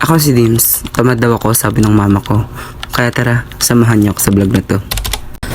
Ako si Dims. Tamad daw ako, sabi ng mama ko. Kaya tara, samahan niyo ako sa vlog na to.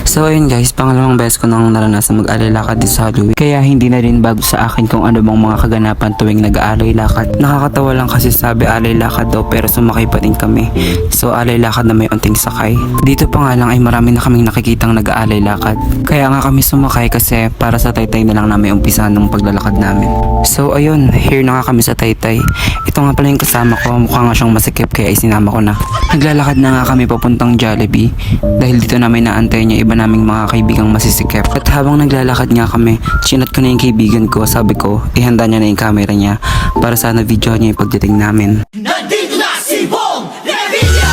So ayun guys, pangalawang beses ko nang naranasan mag-alay-lakad dito sa Halloween. Kaya hindi na rin bago sa akin kung ano bang mga kaganapan tuwing nag-aalay-lakad. Nakakatawa lang kasi sabi alay-lakad daw pero sumakay pa din kami. So alay-lakad na may unting sakay. Dito pa nga lang ay marami na kaming nakikitang nag-aalay-lakad. Kaya nga kami sumakay kasi para sa Taytay na lang namin umpisahan ng paglalakad namin. So ayun, here na nga kami sa Taytay. Ito nga pala yung kasama ko, mukha nga siyang masikip kaya isinama ko na. Naglalakad na nga kami papuntang Jollibee dahil dito namin naantay niya iba naming mga kaibigang masisikip. At habang naglalakad nga kami, chinat ko na yung kaibigan ko. Sabi ko, ihanda niya na yung camera niya para sana video niya yung pagdating namin. Nandito na si Bong Revilla!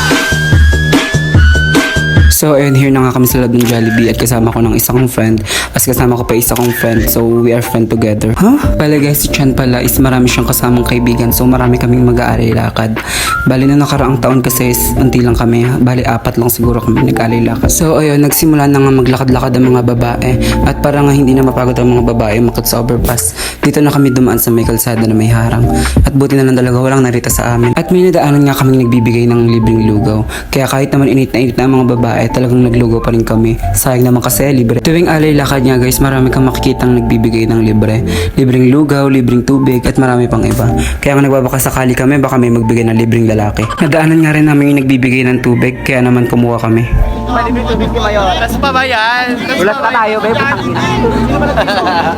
So ayun, here na nga kami sa loob ng Jollibee at kasama ko ng isa kong friend. As kasama ko pa isa kong friend, so we are friend together. Pala guys, si Chan pala is marami siyang kasamang kaibigan, so marami kaming mag-aalay-lakad. Bali na nakaraang taon kasi unti lang kami, bali 4 lang siguro kami nag-aalay-lakad. So ayun, nagsimula na nga maglakad-lakad ang mga babae at para nga hindi na mapagod ang mga babae makot sa overpass. Dito na kami dumaan sa may kalsada na may harang at buti na lang talaga walang narita sa amin. At may nadaanan nga kaming nagbibigay ng libreng lugaw, kaya kahit naman init na ang mga babae, talagang naglugaw pa rin kami. Sayang naman kasi libre. Tuwing alay-lakad niya guys, marami kang makikitang nagbibigay ng libre. Libreng lugaw, libreng tubig at marami pang iba. Kaya nga nagbabaka sakali kami baka may magbigay ng libreng lalaki. Nadaanan nga rin namin yung nagbibigay ng tubig kaya naman kumuha kami. Malibre tubig ni Mayor. Tapos pa ba yan? Ulat pa tayo, babe.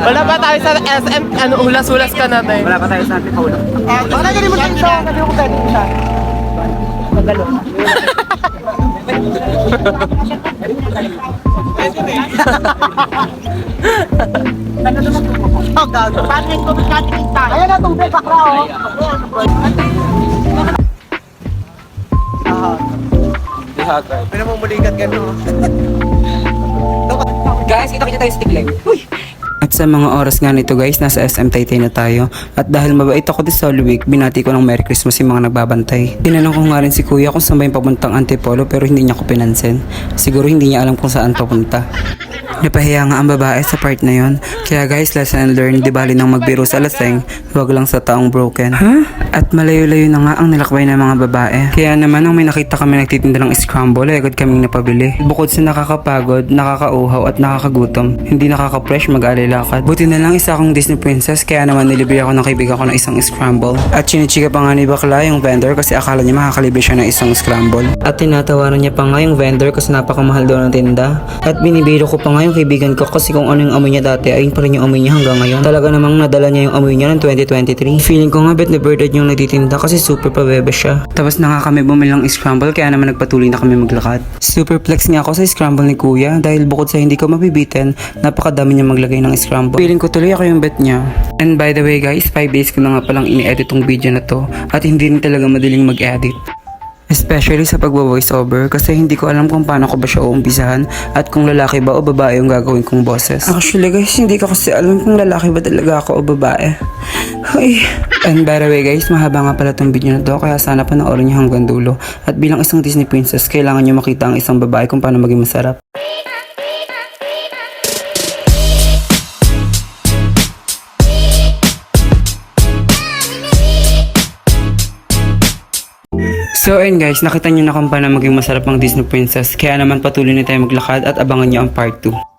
Wala pa tayo sa SM, ano, ulas-ulas ka na tayo. Wala pa tayo sa ating paulo. Baka nagaling mo tayo sa sabi ko pwede isa. Magalo. Oh, gago. Paano yung tubig natin tayo? Ayan na, tubig, bakla, oh. Pero mo muligat ka, no? Guys, kita tayo stick leg. Uy! At sa mga oras nga nito guys, nasa SM Taytay na tayo. At dahil mabait ako this Holy Week, binati ko ng Merry Christmas yung mga nagbabantay. Tinanong ko nga rin si kuya kung saan ba yung papuntang Antipolo pero hindi niya ko pinansin. Siguro hindi niya alam kung saan papunta. Napahiya nga ang babae sa part na yon. Kaya guys, lesson learned, di bali nang magbiro sa laseng, huwag lang sa taong broken. At malayo-layo na nga ang nilakbay ng mga babae. Kaya naman nang may nakita kami nagtitinda ng scramble, ay agad kaming napabili. Bukod sa nakakapagod, nakakauhaw at nakakagutom, hindi nakaka-fresh mag-alay-lakad. Buti na lang isa akong Disney princess, kaya naman nilibre ako ng kaibigan ko ng isang scramble. At chinichika pa nga ni bakla yung vendor kasi akala niya makakalibre siya ng isang scramble. At tinatawaran niya pa nga yung vendor kasi napakamahal daw ng tinda. At binibiro ko pa nga yung kaibigan ko kasi kung ano yung amoy niya dati ayun pa rin yung amoy niya hanggang ngayon. Talaga namang nadala niya yung amoy niya ng 2023. Feeling ko nga bet na birded yung nagtitinda kasi super pabebe siya. Tapos na nga kami bumili ng scramble kaya naman nagpatuloy na kami maglakad. Super flex nga ako sa scramble ni kuya dahil bukod sa hindi ko mabibitin, napakadami niya maglagay ng scramble. Feeling ko tuloy ako yung bet niya. And by the way guys, 5 days ko na nga palang ini-edit tong video na to at hindi rin talaga madaling mag-edit. Especially sa pagbo-voice over kasi hindi ko alam kung paano ko ba siya uumpisahan at kung lalaki ba o babae yung gagawin kong boses. Actually guys, hindi ko kasi alam kung lalaki ba talaga ako o babae. Ay. And by the way guys, mahaba nga pala tong video na to kaya sana panoorin niyo hanggang dulo. At bilang isang Disney princess, kailangan niyo makita ang isang babae kung paano maging masarap. So ayun guys, nakita nyo na kung paano maging masarap ang Disney princess. Kaya naman patuloy na tayo maglakad at abangan nyo ang part 2.